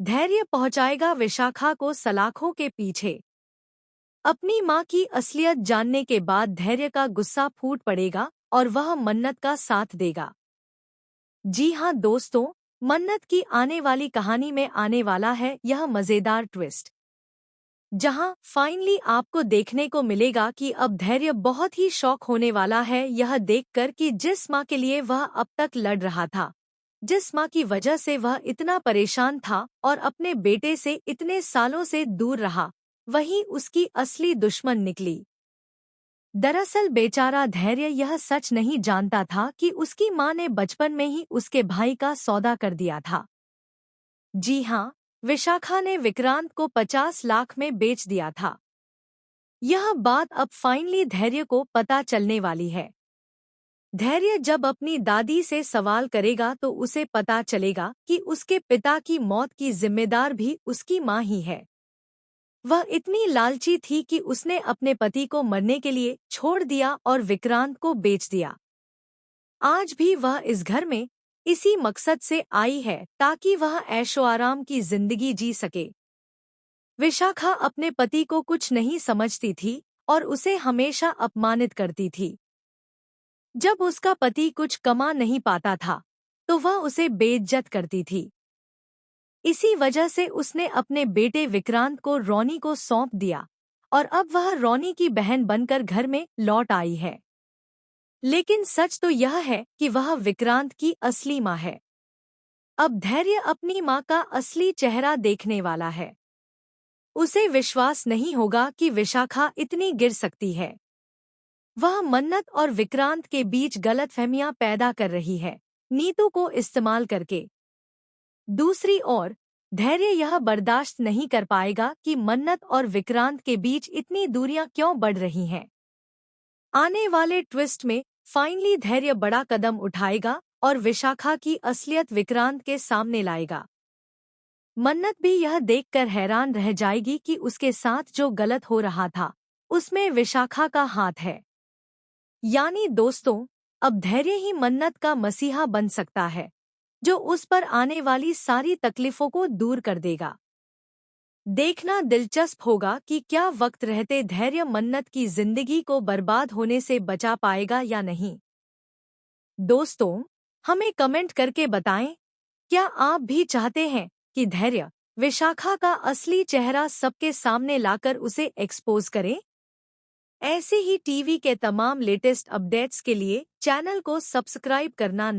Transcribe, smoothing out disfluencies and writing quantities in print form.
धैर्य पहुंचाएगा विशाखा को सलाखों के पीछे। अपनी मां की असलियत जानने के बाद धैर्य का गुस्सा फूट पड़ेगा और वह मन्नत का साथ देगा। जी हाँ दोस्तों, मन्नत की आने वाली कहानी में आने वाला है यह मजेदार ट्विस्ट, जहां फाइनली आपको देखने को मिलेगा कि अब धैर्य बहुत ही शॉक होने वाला है यह देखकर कि जिस मां के लिए वह अब तक लड़ रहा था, जिस मां की वजह से वह इतना परेशान था और अपने बेटे से इतने सालों से दूर रहा, वही उसकी असली दुश्मन निकली। दरअसल बेचारा धैर्य यह सच नहीं जानता था कि उसकी मां ने बचपन में ही उसके भाई का सौदा कर दिया था। जी हाँ, विशाखा ने विक्रांत को 50 लाख में बेच दिया था। यह बात अब फाइनली धैर्य को पता चलने वाली है। धैर्य जब अपनी दादी से सवाल करेगा तो उसे पता चलेगा कि उसके पिता की मौत की जिम्मेदार भी उसकी मां ही है। वह इतनी लालची थी कि उसने अपने पति को मरने के लिए छोड़ दिया और विक्रांत को बेच दिया। आज भी वह इस घर में इसी मकसद से आई है ताकि वह ऐशो आराम की जिंदगी जी सके। विशाखा अपने पति को कुछ नहीं समझती थी और उसे हमेशा अपमानित करती थी। जब उसका पति कुछ कमा नहीं पाता था तो वह उसे बेइज्जत करती थी। इसी वजह से उसने अपने बेटे विक्रांत को रोनी को सौंप दिया और अब वह रोनी की बहन बनकर घर में लौट आई है। लेकिन सच तो यह है कि वह विक्रांत की असली मां है। अब धैर्य अपनी मां का असली चेहरा देखने वाला है। उसे विश्वास नहीं होगा कि विशाखा इतनी गिर सकती है। वह मन्नत और विक्रांत के बीच गलतफहमियां पैदा कर रही है, नीतू को इस्तेमाल करके। दूसरी ओर धैर्य यह बर्दाश्त नहीं कर पाएगा कि मन्नत और विक्रांत के बीच इतनी दूरियां क्यों बढ़ रही हैं। आने वाले ट्विस्ट में फाइनली धैर्य बड़ा कदम उठाएगा और विशाखा की असलियत विक्रांत के सामने लाएगा। मन्नत भी यह देखकर हैरान रह जाएगी कि उसके साथ जो गलत हो रहा था उसमें विशाखा का हाथ है। यानी दोस्तों, अब धैर्य ही मन्नत का मसीहा बन सकता है, जो उस पर आने वाली सारी तकलीफों को दूर कर देगा। देखना दिलचस्प होगा कि क्या वक्त रहते धैर्य मन्नत की जिंदगी को बर्बाद होने से बचा पाएगा या नहीं। दोस्तों, हमें कमेंट करके बताएं, क्या आप भी चाहते हैं कि धैर्य विशाखा का असली चेहरा सबके सामने लाकर उसे एक्सपोज करे? ऐसे ही टीवी के तमाम लेटेस्ट अपडेट्स के लिए चैनल को सब्सक्राइब करना